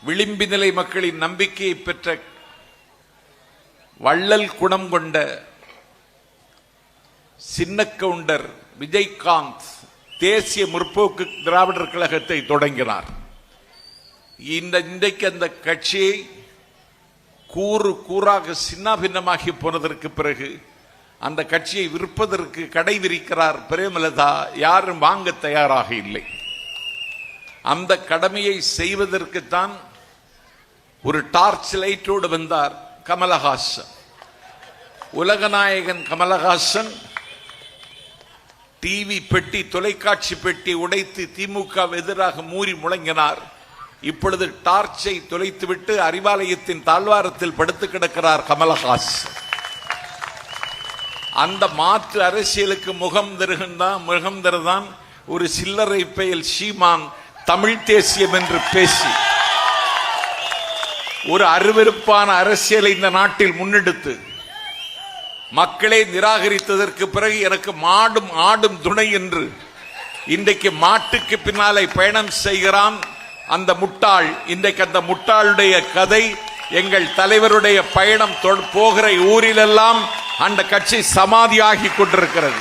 விளிம்பு நிலை மக்களின் நம்பிக்கையை பெற்ற வள்ளல் குணம் கொண்ட சின்ன கவுண்டர் விஜயகாந்த் தேசிய முற்போக்கு திராவிடர் கழகத்தை தொடங்கினார். இன்றைக்கு அந்த கட்சியை கூறு கூறாக சின்னாபின்னமாகி போனதற்கு பிறகு அந்த கட்சியை விற்பதற்கு கடை விரிக்கிறார் பிரேமலதா. யாரும் வாங்க தயாராக இல்லை. அந்த கடமையை செய்வதற்குத்தான் ஒரு டார்ச் லைட்டோடு வந்தார் கமலஹாசன். உலகநாயகன் கமலஹாசன் டிவி பெட்டி, தொலைக்காட்சி பெட்டி உடைத்து திமுக எதிராக மூறி முழங்கினார். இப்பொழுது டார்ச்சை தொலைத்துவிட்டு அறிவாலயத்தின் தாழ்வாரத்தில் படுத்து கிடக்கிறார் கமலஹாசன். அந்த மாற்று அரசியலுக்கு முகம் தருதான் ஒரு சில்லறை பெயல் சீமான் தமிழ் தேசியம் என்று பேசி ஒரு அருவருப்பான அரசியலை இந்த நாட்டில் முன்னெடுத்து மக்களை நிராகரித்ததற்கு பிறகு எனக்கு மாடும் ஆடும் துணை என்று இன்றைக்கு மாட்டுக்கு பின்னாலே பயணம் செய்கிறான் அந்த முட்டாள். இன்றைக்கு அந்த முட்டாளுடைய கதை எங்கள் தலைவருடைய பயணம் போகிற ஊரிலெல்லாம் அந்த கட்சி சமாதியாகி கொண்டிருக்கிறது.